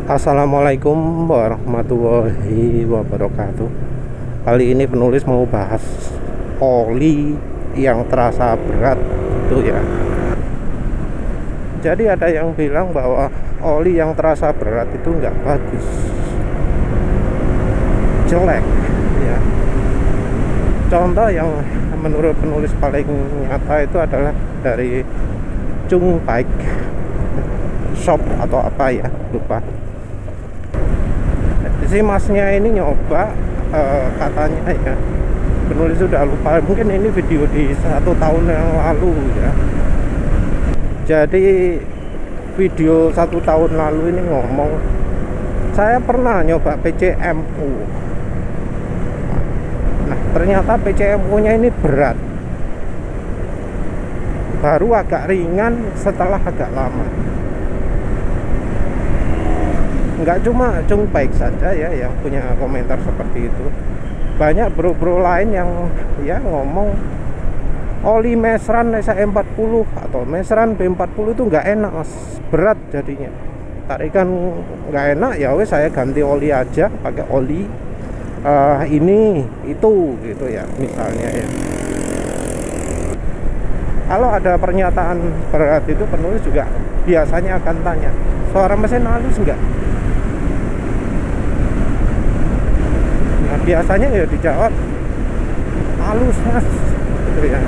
Assalamualaikum warahmatullahi wabarakatuh. Kali ini penulis mau bahas oli yang terasa berat itu ya. Jadi ada yang bilang bahwa oli yang terasa berat itu nggak bagus, jelek ya. Contoh yang menurut penulis paling nyata itu adalah dari Chung Bike Shop atau apa ya, lupa. Si masnya ini nyoba, katanya ya, penulis sudah lupa, mungkin ini video di 1 tahun yang lalu ya. Jadi video 1 tahun lalu ini ngomong, saya pernah nyoba PCMU. Nah ternyata PCMU nya ini berat, baru agak ringan setelah agak lama. Nggak cuma Chung Bike saja ya yang punya komentar seperti itu. Banyak bro-bro lain yang ya ngomong oli Mesran SA40 atau Mesran B40 itu nggak enak mas, berat jadinya, tarikan nggak enak. Ya wes saya ganti oli aja, pakai oli ini itu gitu ya misalnya ya. Kalau ada pernyataan berat itu penulis juga biasanya akan tanya, suara mesin halus enggak? Nah, biasanya ya dijawab halus mas gitu ya.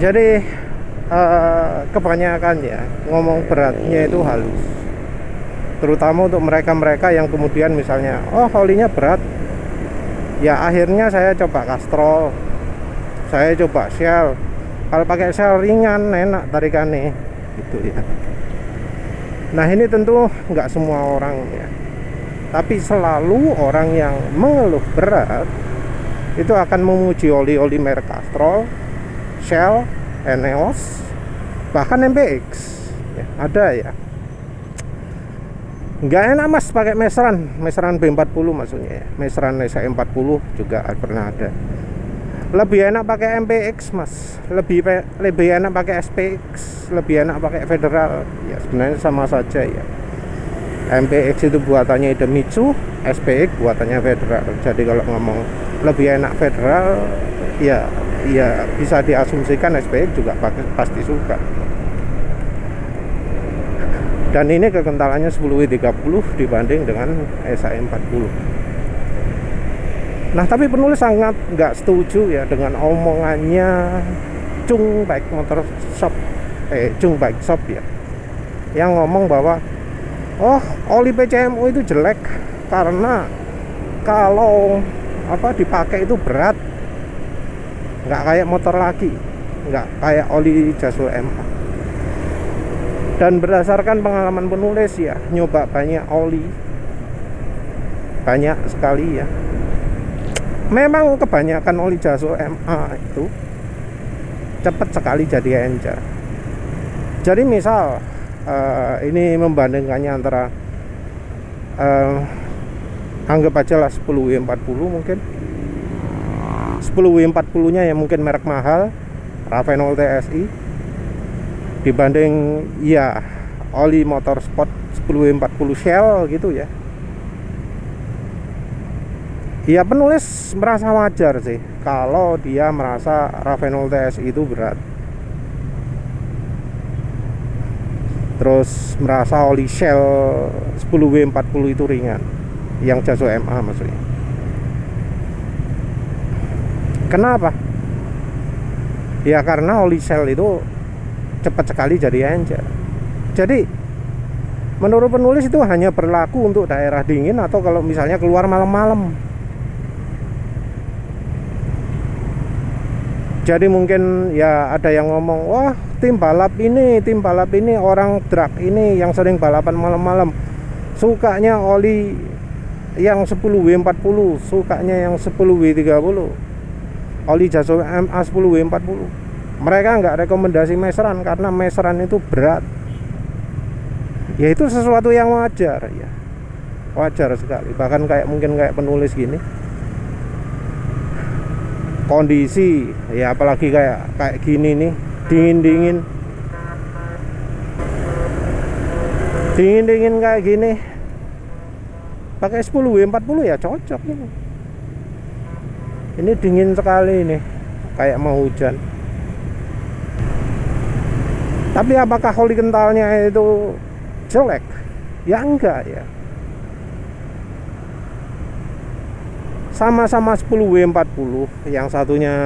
Jadi kebanyakan ya ngomong beratnya itu halus, terutama untuk mereka-mereka yang kemudian misalnya olinya berat ya, akhirnya saya coba Castrol, saya coba Shell. Kalau pakai Shell ringan, enak tarikannya gitu ya. Nah ini tentu nggak semua orang ya, tapi selalu orang yang mengeluh berat itu akan memuji oli-oli merek Castrol, Shell, Eneos, bahkan MPX ya, ada ya. Nggak enak mas pakai Mesran B40 maksudnya ya. Mesran SA40 juga pernah ada. Lebih enak pakai MPX mas, lebih enak pakai SPX, lebih enak pakai Federal ya. Sebenarnya sama saja ya. MPX itu buatannya Idemitsu, SPX buatannya Federal. Jadi kalau ngomong lebih enak Federal ya bisa diasumsikan SPX juga pasti suka. Dan ini kekentalannya 10W30 dibanding dengan SA40. Nah tapi penulis sangat nggak setuju ya dengan omongannya Chung Bike Motor Shop, Chung Bike Shop ya, yang ngomong bahwa oli PCMU itu jelek karena kalau dipakai itu berat, nggak kayak motor lagi, nggak kayak oli Jaso MA. Dan berdasarkan pengalaman penulis ya, nyoba banyak oli, banyak sekali ya, memang kebanyakan oli Jaso MA itu cepat sekali jadi encer. Jadi misal ini membandingkannya antara anggap aja lah 10W40 mungkin. 10W40 nya ya mungkin merek mahal, Ravenol TSI, dibanding ya oli motorsport 10W40 Shell gitu ya. Ya penulis merasa wajar sih kalau dia merasa Ravenol TSI itu berat, terus merasa oli Shell 10W40 itu ringan, yang Jaso MA maksudnya. Kenapa? Ya karena oli Shell itu cepat sekali jadi encer. Jadi menurut penulis itu hanya berlaku untuk daerah dingin atau kalau misalnya keluar malam-malam. Jadi mungkin ya ada yang ngomong, wah tim balap ini orang drag ini yang sering balapan malam-malam sukanya oli yang 10W40, sukanya yang 10W30, oli Jaso MA 10W40. Mereka nggak rekomendasi Mesran karena Mesran itu berat. Ya itu sesuatu yang wajar ya, wajar sekali. Bahkan mungkin kayak penulis gini, kondisi ya apalagi kayak gini nih, dingin Dingin-dingin kayak gini pakai 10W40 ya cocok ini. Ini dingin sekali ini, kayak mau hujan. Tapi apakah oli kentalnya itu jelek? Ya enggak ya. Sama-sama 10W40, yang satunya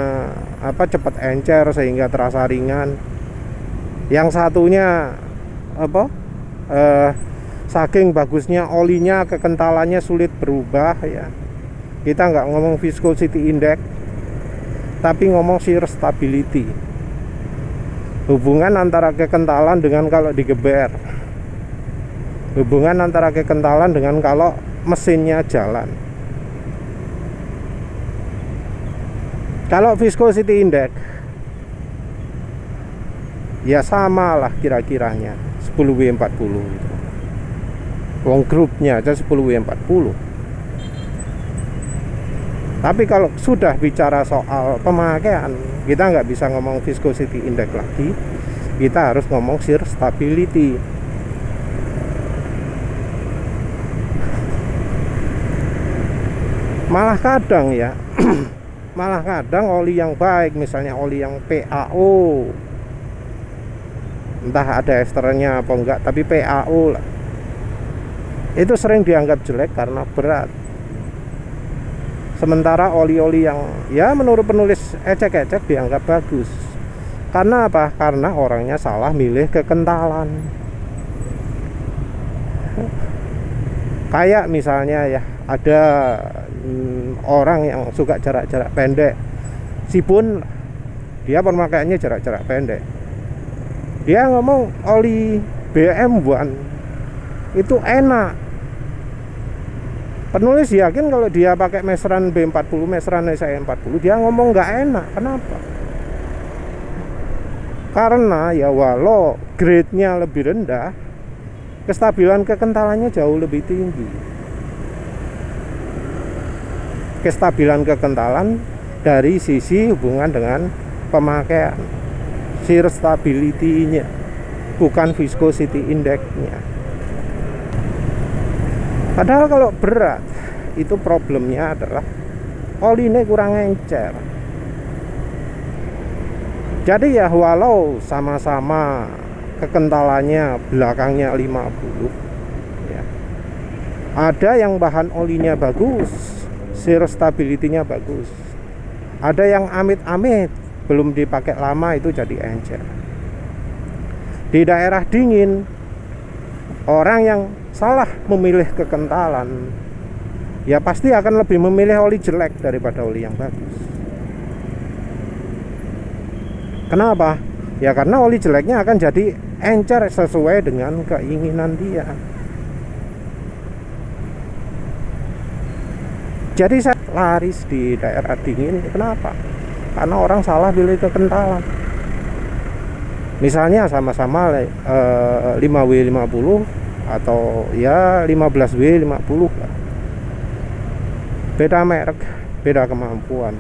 cepat encer sehingga terasa ringan. Yang satunya saking bagusnya olinya, kekentalannya sulit berubah ya. Kita nggak ngomong viscosity index, tapi ngomong shear stability. Hubungan antara kekentalan dengan kalau digeber. Hubungan antara kekentalan dengan kalau mesinnya jalan. Kalau viscosity index ya sama lah kira-kiranya 10W40 gitu. Wong grupnya aja 10W40. Tapi kalau sudah bicara soal pemakaian, kita nggak bisa ngomong viscosity index lagi. Kita harus ngomong shear stability. Malah kadang ya malah kadang oli yang baik, misalnya oli yang PAO, entah ada esternya apa enggak, tapi PAO lah, itu sering dianggap jelek karena berat. Sementara oli-oli yang ya menurut penulis ecek-ecek dianggap bagus. Karena apa? Karena orangnya salah milih kekentalan. Kayak misalnya ya, ada orang yang suka jarak-jarak pendek, sipun dia pemakaiannya jarak-jarak pendek. Dia ngomong oli BM1 itu enak. Penulis yakin kalau dia pakai meseran B40, meseran SAE40, dia ngomong nggak enak. Kenapa? Karena ya walau grade-nya lebih rendah, kestabilan kekentalannya jauh lebih tinggi. Kestabilan kekentalan dari sisi hubungan dengan pemakaian, shear stability-nya, bukan viscosity index-nya. Padahal kalau berat, itu problemnya adalah olinya kurang encer. Jadi ya walau sama-sama kekentalannya belakangnya 50 ya, ada yang bahan olinya bagus, shear stability-nya bagus. Ada yang amit-amit belum dipakai lama itu jadi encer. Di daerah dingin, orang yang salah memilih kekentalan ya pasti akan lebih memilih oli jelek daripada oli yang bagus. Kenapa? Ya karena oli jeleknya akan jadi encer sesuai dengan keinginan dia. Jadi saya laris di daerah dingin. Kenapa? Karena orang salah pilih kekentalan. Misalnya sama-sama 5W50 atau ya 15W50, beda merek, beda kemampuan.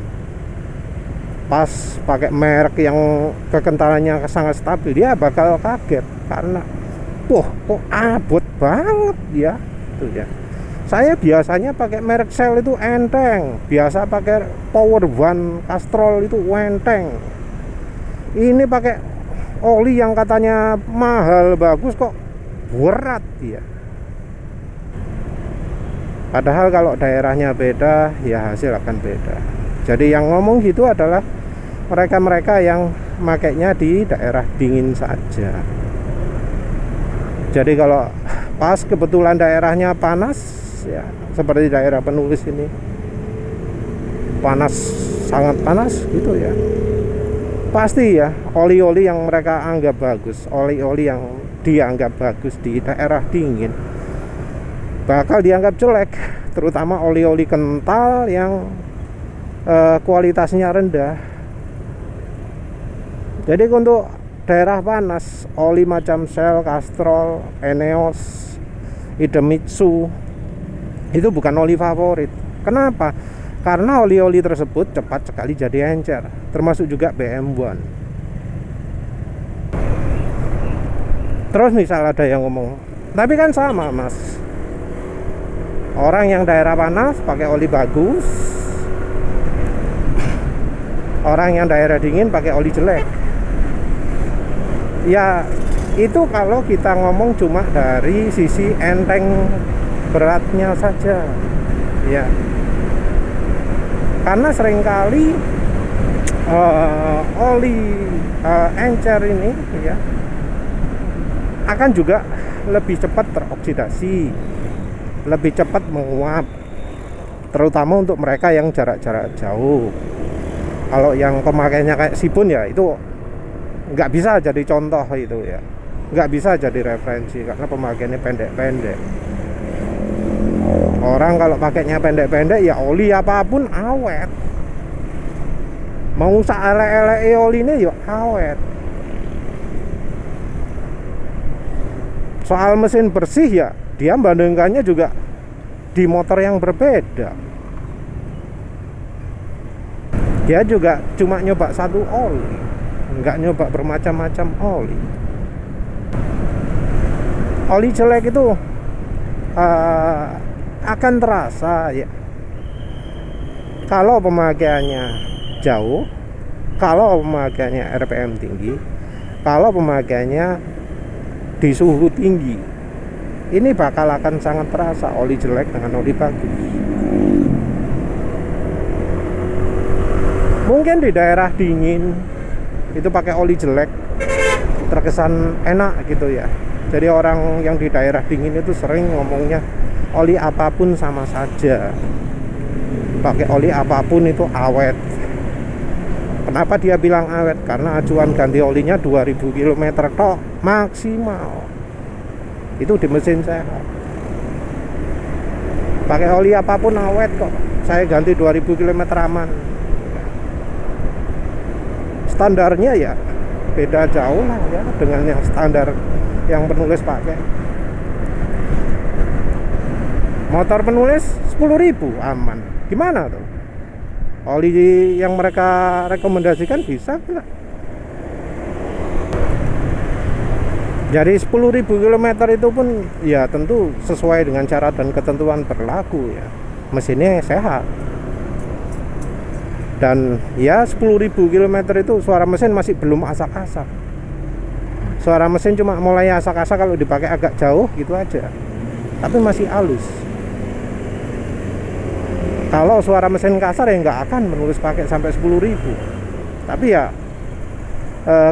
Pas pakai merek yang kekentalannya sangat stabil, dia bakal kaget karena wah kok abot banget ya itu ya. Saya biasanya pakai merek Shell itu enteng, biasa pakai Power One Castrol itu enteng. Ini pakai oli yang katanya mahal bagus kok berat ya. Padahal kalau daerahnya beda ya hasil akan beda. Jadi yang ngomong gitu adalah mereka-mereka yang makainya di daerah dingin saja. Jadi kalau pas kebetulan daerahnya panas ya, seperti daerah penulis ini, panas, sangat panas gitu ya, pasti ya oli-oli yang mereka anggap bagus, oli-oli yang dianggap bagus di daerah dingin bakal dianggap jelek, terutama oli-oli kental yang kualitasnya rendah. Jadi untuk daerah panas, oli macam Shell, Castrol, Eneos, Idemitsu itu bukan oli favorit. Kenapa? Karena oli-oli tersebut cepat sekali jadi encer, termasuk juga BM1. Terus misal ada yang ngomong, Tapi kan sama mas, orang yang daerah panas pakai oli bagus, orang yang daerah dingin pakai oli jelek. Ya itu kalau kita ngomong cuma dari sisi enteng beratnya saja ya. Karena seringkali oli encer ini ya akan juga lebih cepat teroksidasi, lebih cepat menguap, terutama untuk mereka yang jarak-jarak jauh. Kalau yang pemakainya kayak Sibun ya itu nggak bisa jadi contoh, itu ya nggak bisa jadi referensi karena pemakaiannya pendek-pendek. Orang kalau pakainya pendek-pendek ya oli apapun awet, mau saelek-elek oli ini ya awet. Soal mesin bersih ya dia bandingkannya juga di motor yang berbeda. Dia juga cuma nyoba satu oli, nggak nyoba bermacam-macam oli. Oli jelek itu akan terasa ya kalau pemakaiannya jauh, kalau pemakaiannya RPM tinggi, kalau pemakaiannya di suhu tinggi. Ini bakal akan sangat terasa oli jelek dengan oli bagus. Mungkin di daerah dingin itu pakai oli jelek terkesan enak gitu ya. Jadi orang yang di daerah dingin itu sering ngomongnya oli apapun sama saja, pakai oli apapun itu awet. Kenapa dia bilang awet? Karena acuan ganti olinya 2000 km tok maksimal. Itu di mesin sehat. Pakai oli apapun awet kok. Saya ganti 2000 km aman. Standarnya ya beda jauh lah ya dengan yang standar yang penulis pakai. Motor penulis 10.000 aman. Gimana tuh? Oli yang mereka rekomendasikan bisa enggak? Jadi 10.000 km itu pun ya tentu sesuai dengan syarat dan ketentuan berlaku ya. Mesinnya sehat. Dan ya 10.000 km itu suara mesin masih belum asak-asak. Suara mesin cuma mulai asak-asak kalau dipakai agak jauh gitu aja. Tapi masih halus. Kalau suara mesin kasar ya nggak akan menulis pakai sampai 10.000. Tapi ya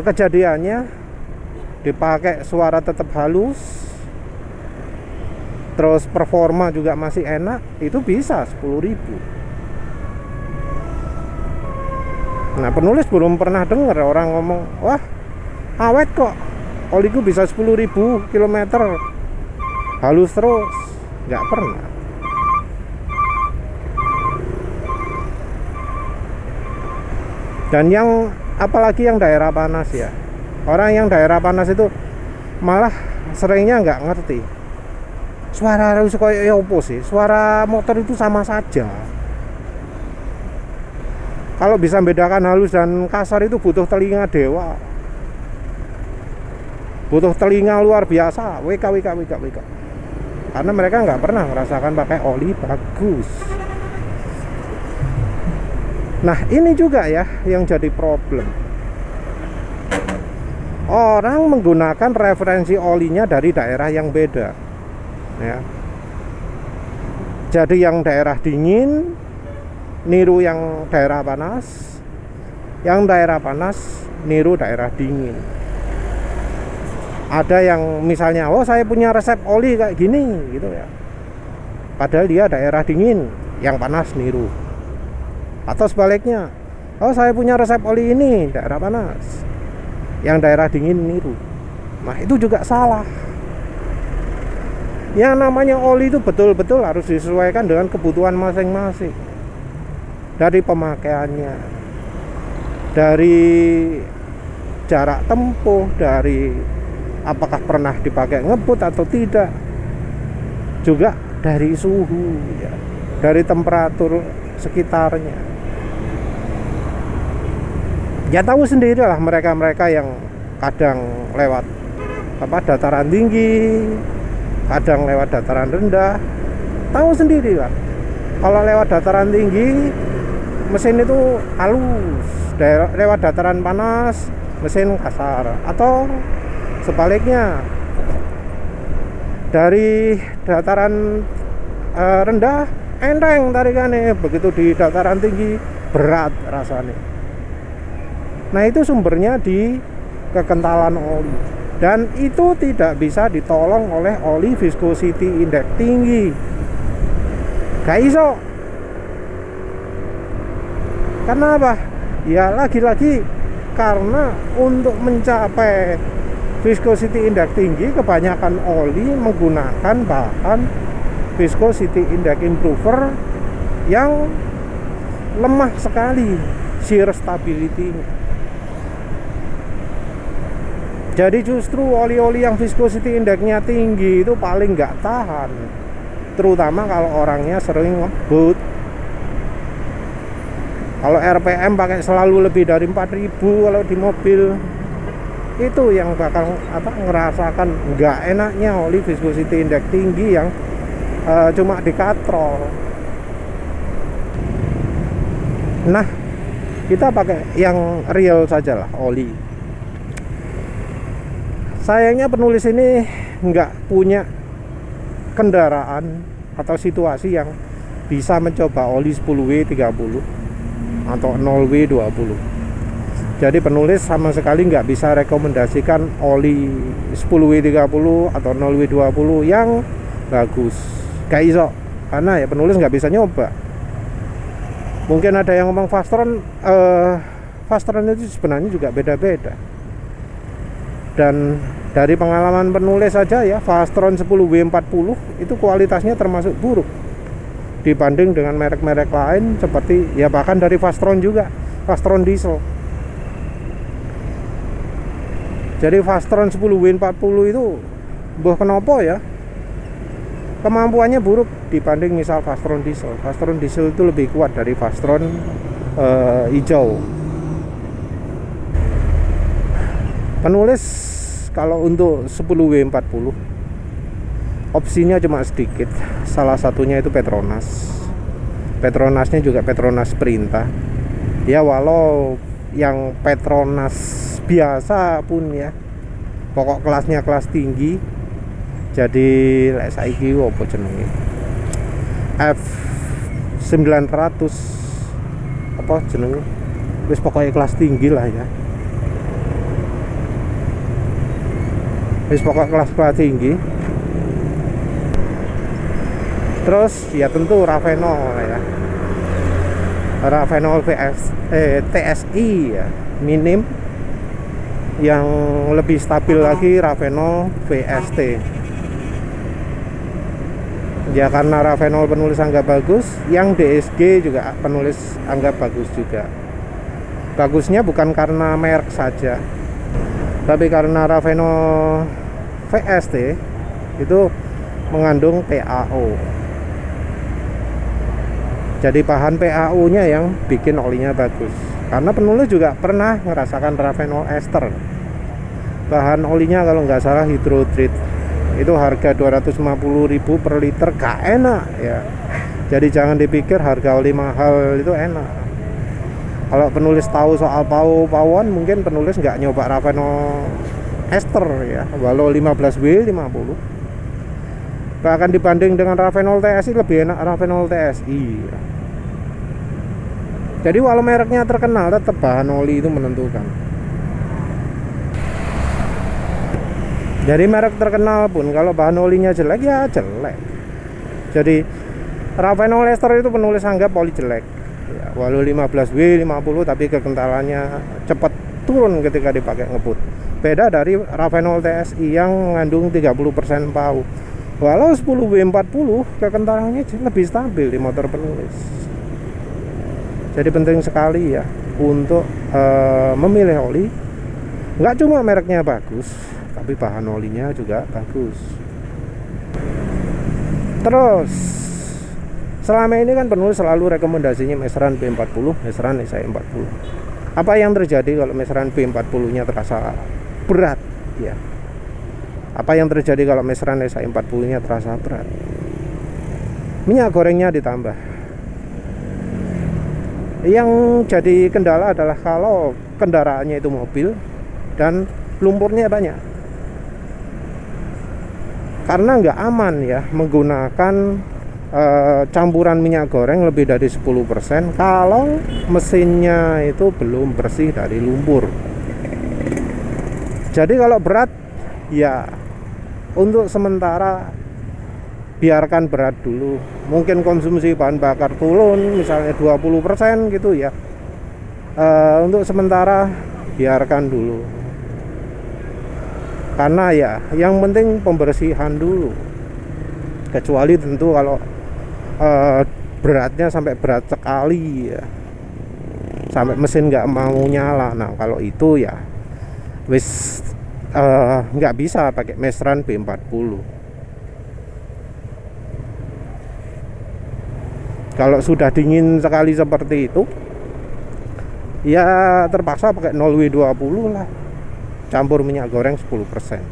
kejadiannya dipakai suara tetap halus, terus performa juga masih enak, itu bisa 10.000. Nah penulis belum pernah dengar orang ngomong, wah awet kok, oliku bisa 10.000 km halus terus. Nggak pernah. Dan yang apalagi yang daerah panas ya, orang yang daerah panas itu malah seringnya nggak ngerti suara halus kayak opo sih. Suara motor itu sama saja. Kalau bisa membedakan halus dan kasar itu butuh telinga dewa, butuh telinga luar biasa. WK. Karena mereka nggak pernah merasakan pakai oli bagus. Nah ini juga ya yang jadi problem. Orang menggunakan referensi olinya dari daerah yang beda ya. Jadi yang daerah dingin niru yang daerah panas, yang daerah panas niru daerah dingin. Ada yang misalnya, oh saya punya resep oli kayak gini gitu ya, padahal dia daerah dingin, yang panas niru. Atau sebaliknya, oh saya punya resep oli ini daerah panas, yang daerah dingin niru. Nah itu juga salah. Yang namanya oli itu betul-betul harus disesuaikan dengan kebutuhan masing-masing. Dari pemakaiannya, dari jarak tempuh, dari apakah pernah dipakai ngebut atau tidak, juga dari suhu ya, dari temperatur sekitarnya. Ya tahu sendirilah mereka-mereka yang kadang lewat dataran tinggi, kadang lewat dataran rendah. Tahu sendiri lah, kalau lewat dataran tinggi mesin itu halus, lewat dataran panas mesin kasar, atau sebaliknya dari dataran rendah enteng tarikannya, begitu di dataran tinggi berat rasanya. Nah, itu sumbernya di kekentalan oli, dan itu tidak bisa ditolong oleh oli viscosity index tinggi. Gak iso. Karena apa? Ya lagi-lagi karena untuk mencapai viscosity index tinggi, kebanyakan oli menggunakan bahan viscosity index improver yang lemah sekali shear stability-nya. Jadi justru oli-oli yang viscosity index-nya tinggi itu paling nggak tahan, terutama kalau orangnya sering ngebut. Kalau RPM pakai selalu lebih dari 4000 kalau di mobil, itu yang bakal ngerasakan nggak enaknya oli viscosity index tinggi yang cuma dikatrol. Nah, kita pakai yang real saja lah, oli. Sayangnya penulis ini nggak punya kendaraan atau situasi yang bisa mencoba oli 10W30 atau 0W20. Jadi penulis sama sekali nggak bisa rekomendasikan oli 10W30 atau 0W20 yang bagus. Gak iso, karena ya penulis nggak bisa nyoba. Mungkin ada yang ngomong Fastron, Fastron itu sebenarnya juga beda-beda. Dan dari pengalaman penulis saja ya, Fastron 10W40 itu kualitasnya termasuk buruk dibanding dengan merek-merek lain, seperti ya bahkan dari Fastron juga, Fastron diesel. Jadi Fastron 10W40 itu mbah kenapa ya kemampuannya buruk dibanding misal Fastron diesel. Fastron diesel itu lebih kuat dari Fastron hijau. Penulis kalau untuk 10W40 opsinya cuma sedikit. Salah satunya itu Petronas. Petronasnya juga Petronas Perintah. Ya walau yang Petronas biasa pun ya, pokok kelasnya kelas tinggi. Jadi lek saiki opo jenenge? F900 apa jenenge? Wis pokoknya kelas tinggi lah ya. Wis pokok kelas tinggi. Terus ya tentu Ravenol ya. Ravenol TSI ya, minim. Yang lebih stabil lagi Ravenol VST. Ya karena Ravenol penulis anggap bagus, yang DSG juga penulis anggap bagus juga. Bagusnya bukan karena merek saja, tapi karena Ravenol VST itu mengandung PAO. Jadi bahan PAO-nya yang bikin olinya bagus. Karena penulis juga pernah ngerasakan Ravenol ester. Bahan olinya kalau nggak salah hydrotreat. Itu harga 250.000 per liter, gak enak ya. Jadi jangan dipikir harga oli mahal itu enak. Kalau penulis tahu soal pau-pauan, mungkin penulis nggak nyoba Ravenol ester ya, walau 15W50. Bahkan dibanding dengan Ravenol TSI lebih enak Ravenol TSI ya. Jadi walau mereknya terkenal, tetap bahan oli itu menentukan. Jadi merek terkenal pun kalau bahan olinya jelek ya jelek. Jadi Ravenol ester itu penulis anggap oli jelek ya, walau 15W50 tapi kekentalannya cepat turun ketika dipakai ngebut. Beda dari Ravenol TSI yang mengandung 30% PAU. Walau 10W40 kekentalannya lebih stabil di motor penulis. Jadi penting sekali ya untuk memilih oli. Nggak cuma mereknya bagus, tapi bahan olinya juga bagus. Terus selama ini kan penulis selalu rekomendasinya meseran B40, meseran SI40. Apa yang terjadi kalau meseran B40 nya terasa berat ya? Apa yang terjadi kalau meseran SAE40 nya terasa berat? Minyak gorengnya ditambah. Yang jadi kendala adalah kalau kendaraannya itu mobil dan lumpurnya banyak, karena nggak aman ya menggunakan campuran minyak goreng lebih dari 10% kalau mesinnya itu belum bersih dari lumpur. Jadi kalau berat ya untuk sementara biarkan berat dulu, mungkin konsumsi bahan bakar turun misalnya 20% gitu ya. Untuk sementara biarkan dulu, karena ya yang penting pembersihan dulu, kecuali tentu kalau beratnya sampai berat sekali ya, sampai mesin nggak mau nyala. Nah kalau itu ya wis nggak bisa pakai meseran B40. Kalau sudah dingin sekali seperti itu ya terpaksa pakai 0W20 lah, campur minyak goreng 10%.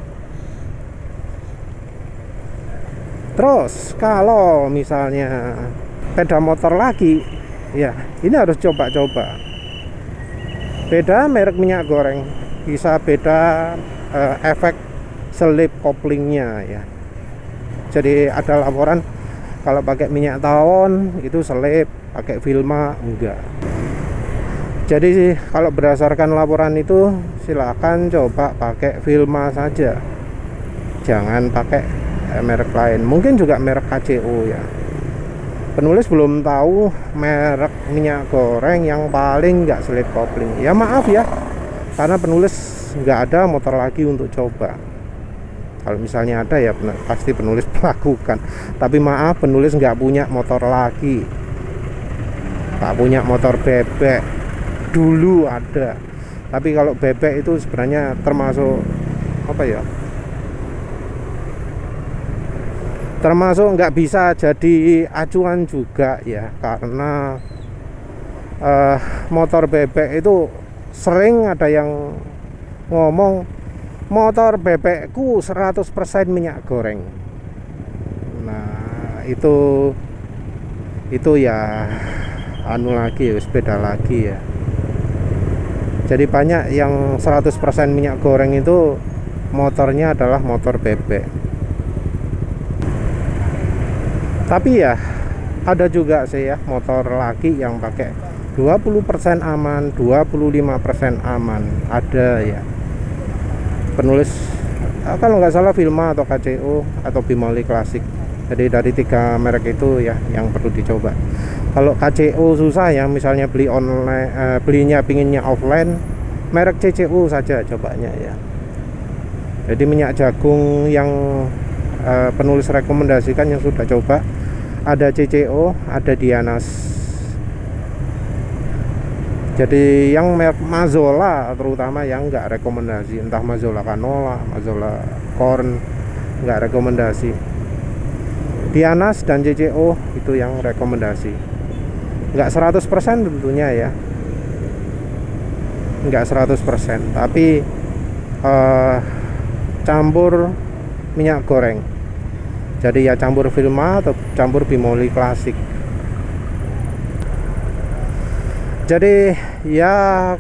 Terus kalau misalnya sepeda motor lagi ya ini harus coba-coba beda merek minyak goreng, bisa beda efek selip koplingnya ya. Jadi ada laporan kalau pakai minyak tawon itu selip, pakai Vilma enggak. Jadi kalau berdasarkan laporan itu silakan coba pakai Vilma saja, jangan pakai merek lain, mungkin juga merek KCO ya. Penulis belum tahu merek minyak goreng yang paling nggak selip kopling. Ya maaf ya, karena penulis nggak ada motor lagi untuk coba. Kalau misalnya ada ya pasti penulis melakukan. Tapi maaf, penulis nggak punya motor lagi, nggak punya motor bebek. Dulu ada, tapi kalau bebek itu sebenarnya termasuk apa ya? Termasuk nggak bisa jadi acuan juga ya, karena motor bebek itu sering ada yang ngomong motor bebekku 100% minyak goreng. Nah itu ya anu lagi ya, sepeda lagi ya. Jadi banyak yang 100% minyak goreng itu motornya adalah motor bebek. Tapi ya ada juga sih ya motor laki yang pakai 20% aman, 25% aman, ada ya. Penulis kalau nggak salah Vilma atau KCO atau Bimoli Klasik. Jadi dari 3 merek itu ya yang perlu dicoba. Kalau KCO susah ya, misalnya beli online, belinya pinginnya offline, merek CCU saja cobanya ya. Jadi minyak jagung yang penulis rekomendasikan yang sudah coba ada CCO, ada Dianas. Jadi yang merek Mazola terutama yang nggak rekomendasi, entah Mazola Canola, Mazola Corn, nggak rekomendasi. Dianas dan CCO itu yang rekomendasi. Nggak 100% tentunya ya, nggak 100%, tapi campur minyak goreng. Jadi ya campur Vilma atau campur Bimoli Klasik. Jadi ya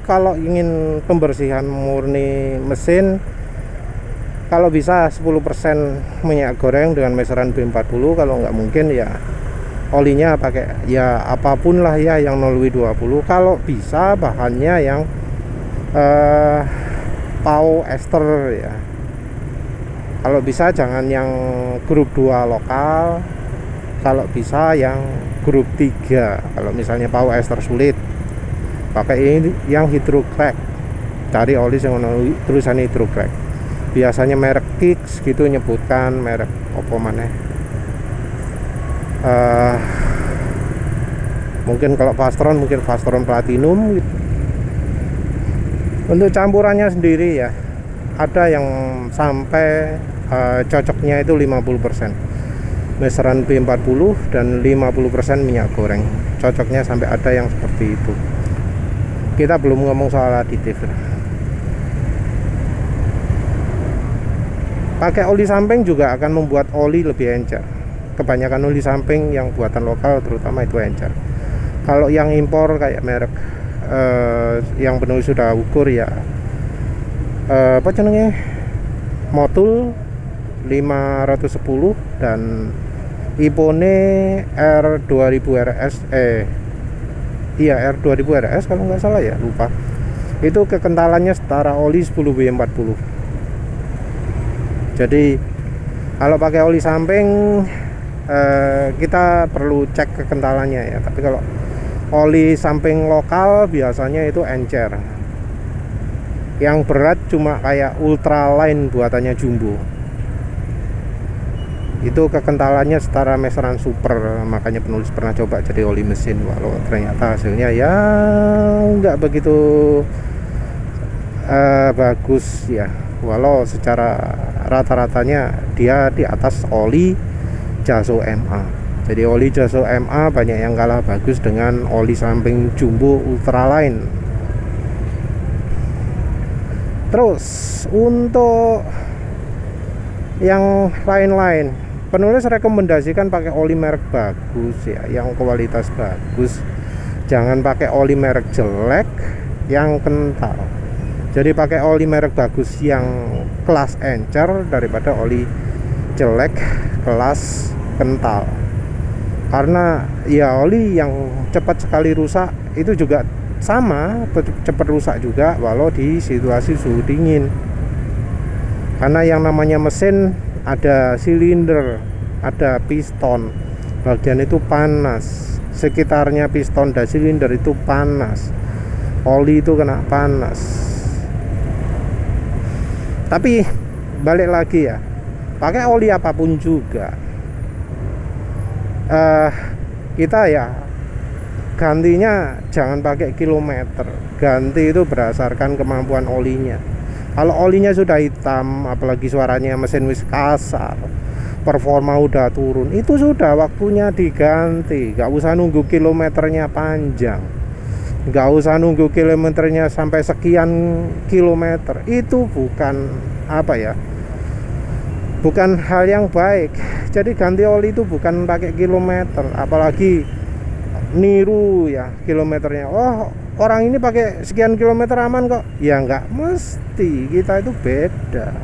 kalau ingin pembersihan murni mesin, kalau bisa 10% minyak goreng dengan meseran B40. Kalau nggak mungkin ya olinya pakai ya apapun lah ya yang 0W20. Kalau bisa bahannya yang pau ester ya. Kalau bisa jangan yang grup 2 lokal, kalau bisa yang grup 3. Kalau misalnya pau ester sulit, pakai ini yang hydrocrack. Cari oli yang tulisan hydrocrack. Biasanya merek Kicks gitu nyebutkan, merek opo maneh. Mungkin kalau Fastron mungkin Fastron Platinum gitu. Untuk campurannya sendiri ya ada yang sampai cocoknya itu 50% meseran B40 dan 50% minyak goreng. Cocoknya sampai ada yang seperti itu. Kita belum ngomong soal aditif. Pakai oli samping juga akan membuat oli lebih encer. Kebanyakan oli samping yang buatan lokal terutama itu encer. Kalau yang impor kayak merek yang benar sudah ukur ya, apa jenenge, Motul 510 dan Ipone R2000 RS iya R2000 RS kalau nggak salah ya, lupa. Itu kekentalannya setara oli 10W40. Jadi kalau pakai oli samping kita perlu cek kekentalannya ya. Tapi kalau oli samping lokal biasanya itu encer. Yang berat cuma kayak ultraline buatannya Jumbo. Itu kekentalannya setara meseran super. Makanya penulis pernah coba jadi oli mesin, walau ternyata hasilnya ya nggak begitu bagus ya. Walau secara rata-ratanya dia di atas oli Jaso MA. Jadi oli Jaso MA banyak yang kalah bagus dengan oli samping Jumbo ultraline. Terus untuk yang lain-lain, penulis rekomendasikan pakai oli merek bagus ya, yang kualitas bagus. Jangan pakai oli merek jelek yang kental. Jadi pakai oli merek bagus yang kelas encer daripada oli jelek kelas kental. Karena ya oli yang cepat sekali rusak itu juga sama, cepat rusak juga walau di situasi suhu dingin. Karena yang namanya mesin ada silinder, ada piston, bagian itu panas, sekitarnya piston dan silinder itu panas, oli itu kena panas. Tapi balik lagi ya, pakai oli apapun juga kita ya gantinya jangan pakai kilometer, ganti itu berdasarkan kemampuan olinya. Kalau olinya sudah hitam, apalagi suaranya mesin wis kasar, performa udah turun, itu sudah waktunya diganti. Gak usah nunggu kilometernya panjang, gak usah nunggu kilometernya sampai sekian kilometer. Itu bukan apa ya, bukan hal yang baik. Jadi ganti oli itu bukan pakai kilometer, apalagi niru ya kilometernya. Oh, orang ini pakai sekian kilometer aman kok. Ya nggak mesti, kita itu beda.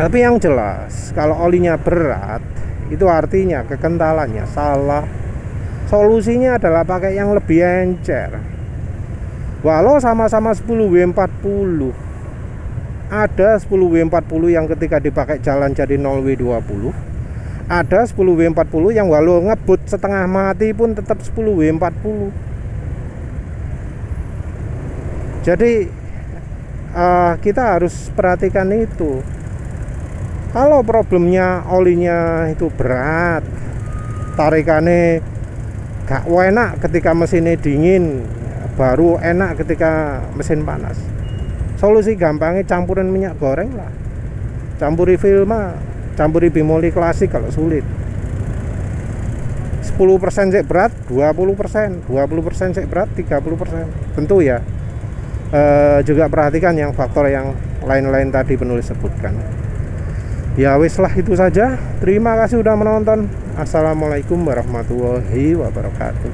Tapi yang jelas kalau olinya berat itu artinya kekentalannya salah. Solusinya adalah pakai yang lebih encer. Walau sama-sama 10W40, ada 10W40 yang ketika dipakai jalan jadi 0W20, ada 10W40 yang walau ngebut setengah mati pun tetap 10W40. Jadi kita harus perhatikan itu. Kalau problemnya olinya itu berat, tarikannya gak enak ketika mesinnya dingin, baru enak ketika mesin panas. Solusi gampangnya campurin minyak goreng lah, campuri Vilma, campuri Bimoli klasik kalau sulit. 10% sik berat, 20%, 20% sik berat, 30%. Tentu ya, juga perhatikan yang faktor yang lain-lain tadi penulis sebutkan. Ya wis lah, itu saja. Terima kasih sudah menonton. Assalamualaikum warahmatullahi wabarakatuh.